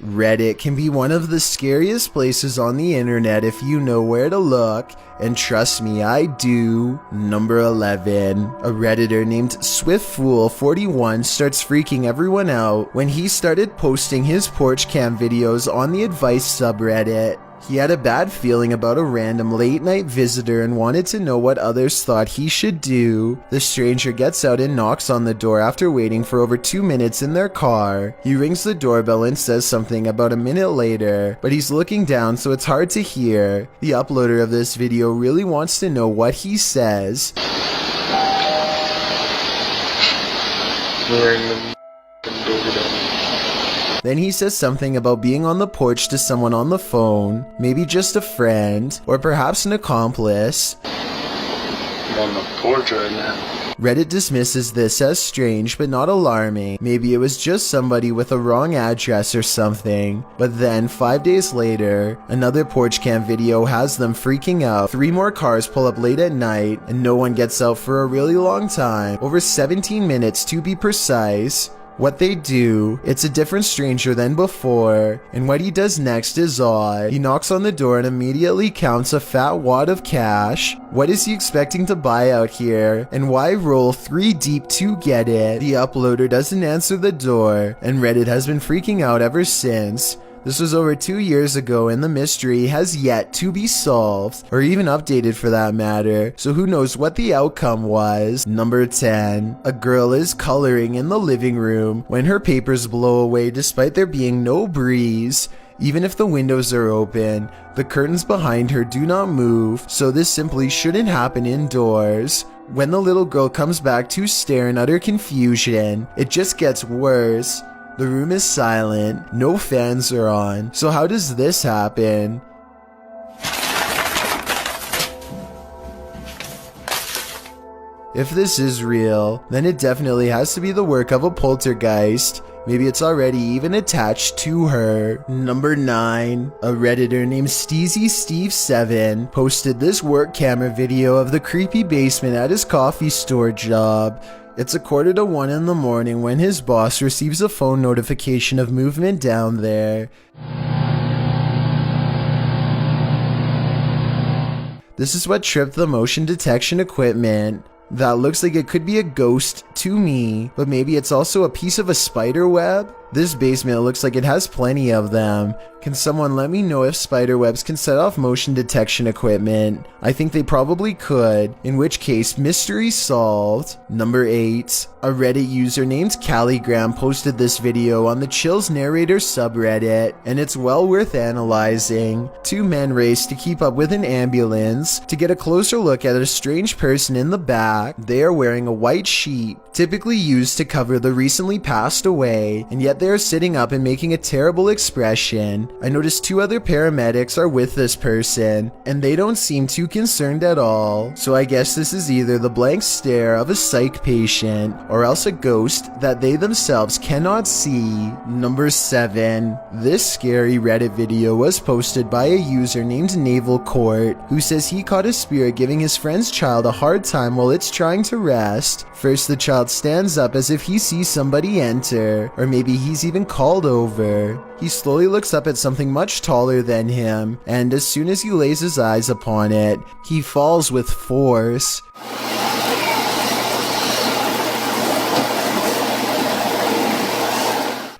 Reddit can be one of the scariest places on the internet if you know where to look, and trust me, I do. Number 11. A Redditor named SwiftFool41 starts freaking everyone out when he started posting his porch cam videos on the advice subreddit. He had a bad feeling about a random late night visitor and wanted to know what others thought he should do. The stranger gets out and knocks on the door after waiting for over 2 minutes in their car. He rings the doorbell and says something about a minute later, but he's looking down so it's hard to hear. The uploader of this video really wants to know what he says. Then he says something about being on the porch to someone on the phone, maybe just a friend, or perhaps an accomplice. I'm on the porch right now. Reddit dismisses this as strange but not alarming. Maybe it was just somebody with a wrong address or something. But then, 5 days later, another porch cam video has them freaking out. 3 more cars pull up late at night, and no one gets out for a really long time, over 17 minutes to be precise. What they do, it's a different stranger than before, and what he does next is odd. He knocks on the door and immediately counts a fat wad of cash. What is he expecting to buy out here, and why roll 3 deep to get it? The uploader doesn't answer the door, and Reddit has been freaking out ever since. This was over 2 years ago and the mystery has yet to be solved, or even updated for that matter, so who knows what the outcome was. Number 10. A girl is coloring in the living room when her papers blow away despite there being no breeze. Even if the windows are open, the curtains behind her do not move, so this simply shouldn't happen indoors. When the little girl comes back to stare in utter confusion, it just gets worse. The room is silent, no fans are on, so how does this happen? If this is real, then it definitely has to be the work of a poltergeist. Maybe it's already even attached to her. Number 9. A Redditor named SteezySteve7 posted this work camera video of the creepy basement at his coffee store job. It's 1:45 in the morning when his boss receives a phone notification of movement down there. This is what tripped the motion detection equipment. That looks like it could be a ghost to me, but maybe it's also a piece of a spider web? This basement looks like it has plenty of them. Can someone let me know if spider webs can set off motion detection equipment? I think they probably could, in which case mystery solved. Number 8. A Reddit user named Calligram posted this video on the Chills Narrator subreddit, and it's well worth analyzing. 2 men race to keep up with an ambulance to get a closer look at a strange person in the back. They are wearing a white sheet, typically used to cover the recently passed away, and yet they are sitting up and making a terrible expression. I noticed 2 other paramedics are with this person, and they don't seem too concerned at all. So I guess this is either the blank stare of a psych patient, or else a ghost that they themselves cannot see. Number 7. This scary Reddit video was posted by a user named Naval Court, who says he caught a spirit giving his friend's child a hard time while it's trying to rest. First, the child stands up as if he sees somebody enter, or maybe he's even called over. He slowly looks up at something much taller than him, and as soon as he lays his eyes upon it, he falls with force.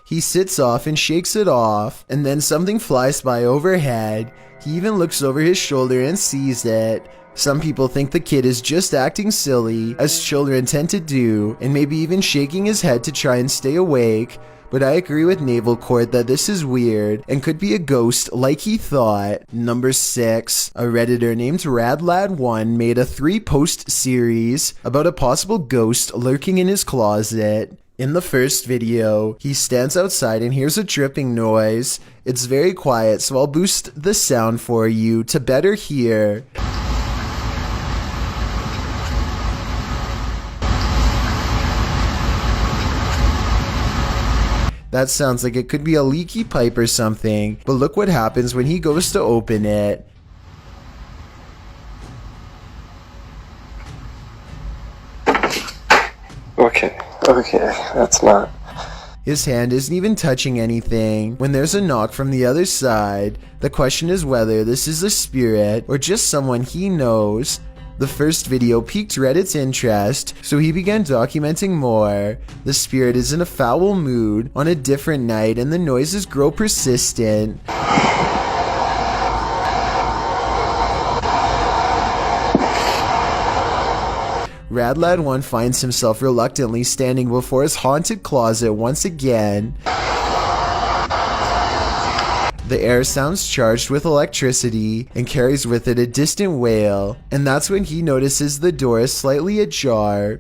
He sits off and shakes it off, and then something flies by overhead. He even looks over his shoulder and sees it. Some people think the kid is just acting silly, as children tend to do, and maybe even shaking his head to try and stay awake. But I agree with Naval Court that this is weird and could be a ghost like he thought. Number 6. A Redditor named RadLad1 made a 3-post series about a possible ghost lurking in his closet. In the first video, he stands outside and hears a dripping noise. It's very quiet, so I'll boost the sound for you to better hear. That sounds like it could be a leaky pipe or something, but look what happens when he goes to open it. Okay, that's not His hand isn't even touching anything when there's a knock from the other side. The question is whether this is a spirit or just someone he knows. The first video piqued Reddit's interest, so he began documenting more. The spirit is in a foul mood on a different night and the noises grow persistent. Radlad1 finds himself reluctantly standing before his haunted closet once again. The air sounds charged with electricity and carries with it a distant wail, and that's when he notices the door is slightly ajar.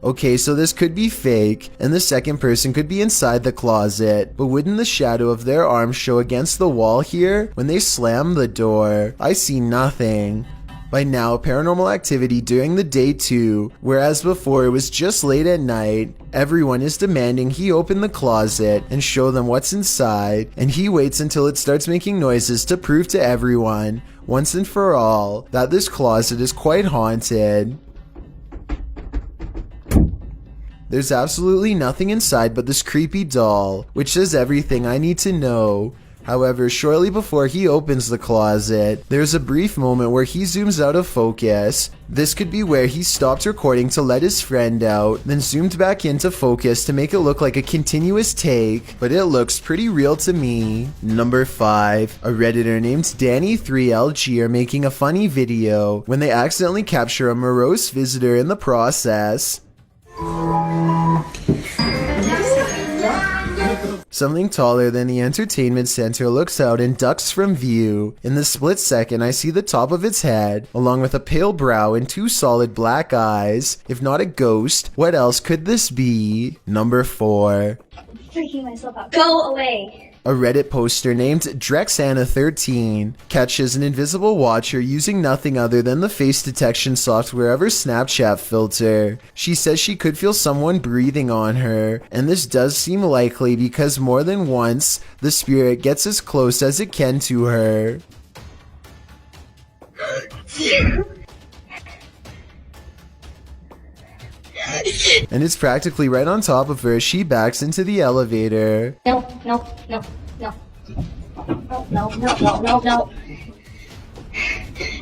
Okay, so this could be fake, and the second person could be inside the closet, but wouldn't the shadow of their arm show against the wall here when they slam the door? I see nothing. By now, paranormal activity during the day too, whereas before it was just late at night. Everyone is demanding he open the closet and show them what's inside, and he waits until it starts making noises to prove to everyone, once and for all, that this closet is quite haunted. There's absolutely nothing inside but this creepy doll, which says everything I need to know. However, shortly before he opens the closet, there's a brief moment where he zooms out of focus. This could be where he stopped recording to let his friend out, then zoomed back into focus to make it look like a continuous take, but it looks pretty real to me. Number 5. A Redditor named Danny3LG are making a funny video when they accidentally capture a morose visitor in the process. Something taller than the entertainment center looks out and ducks from view. In the split second, I see the top of its head, along with a pale brow and 2 solid black eyes. If not a ghost, what else could this be? Number 4. I'm freaking myself out. Go away! A Reddit poster named Anothe catches an invisible watcher using nothing other than the face detection software of her Snapchat filter. She says she could feel someone breathing on her, and this does seem likely because more than once, the spirit gets as close as it can to her. And it's practically right on top of her as she backs into the elevator. No. No. I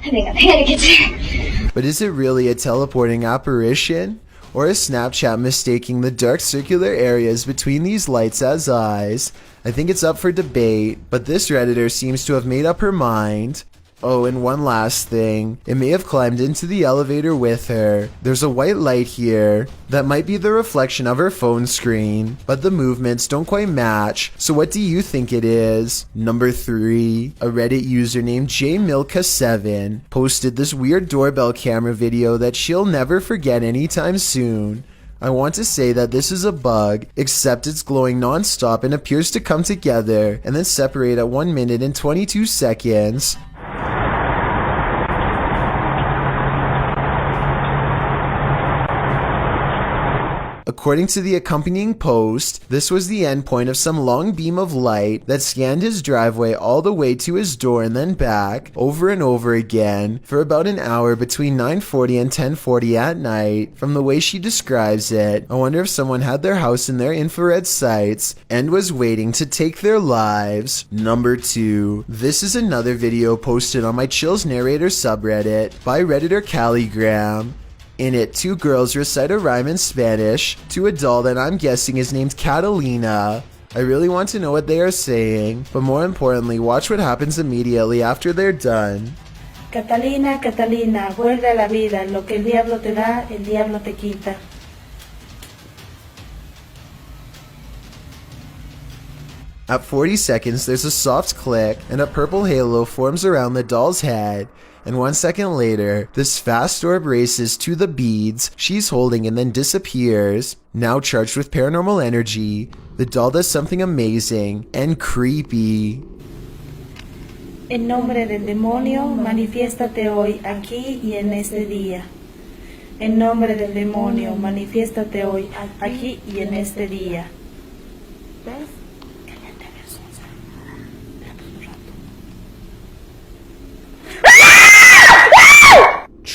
think I'm panicking. But is it really a teleporting apparition? Or is Snapchat mistaking the dark circular areas between these lights as eyes? I think it's up for debate, but this Redditor seems to have made up her mind. Oh, and one last thing. It may have climbed into the elevator with her. There's a white light here that might be the reflection of her phone screen, but the movements don't quite match. So what do you think it is? Number 3. A Reddit user named JMilka7 posted this weird doorbell camera video that she'll never forget anytime soon. I want to say that this is a bug, except it's glowing non-stop and appears to come together and then separate at 1 minute and 22 seconds. According to the accompanying post, this was the endpoint of some long beam of light that scanned his driveway all the way to his door and then back, over and over again, for about an hour between 9:40 and 10:40 at night. From the way she describes it, I wonder if someone had their house in their infrared sights and was waiting to take their lives. Number 2. This is another video posted on my Chills Narrator subreddit by Redditor Calligram. In it, 2 girls recite a rhyme in Spanish to a doll that I'm guessing is named Catalina. I really want to know what they are saying, but more importantly, watch what happens immediately after they're done. Catalina, Catalina, vuelve a la vida, lo que el diablo te da, el diablo te quita. At 40 seconds, there's a soft click, and a purple halo forms around the doll's head. And 1 second later, this fast orb races to the beads she's holding and then disappears. Now charged with paranormal energy, the doll does something amazing and creepy. En nombre del demonio, manifiéstate hoy, aquí y en este día. En nombre del demonio, manifiéstate hoy, aquí y en este día. ¿Ves?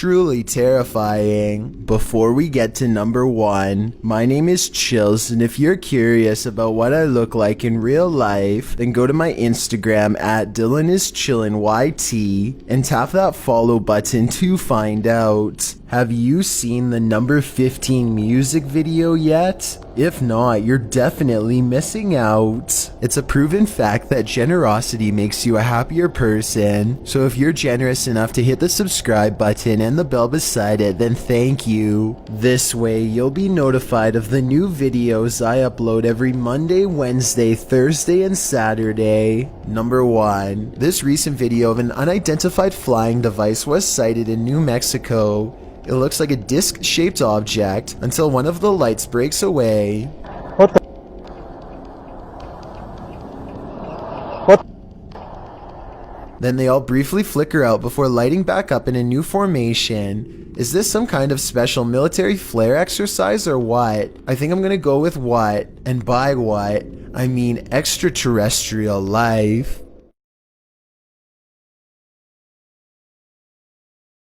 truly terrifying. Before we get to number 1, my name is Chills, and if you're curious about what I look like in real life, then go to my Instagram at DylanIsChillinYT and tap that follow button to find out. Have you seen the number 15 music video yet? If not, you're definitely missing out. It's a proven fact that generosity makes you a happier person, so if you're generous enough to hit the subscribe button and the bell beside it, then thank you. This way, you'll be notified of the new videos I upload every Monday, Wednesday, Thursday, and Saturday. Number 1. This recent video of an unidentified flying device was sighted in New Mexico. It looks like a disc-shaped object until one of the lights breaks away. What? Then they all briefly flicker out before lighting back up in a new formation. Is this some kind of special military flare exercise or what? I think I'm gonna go with what, and by what, I mean extraterrestrial life.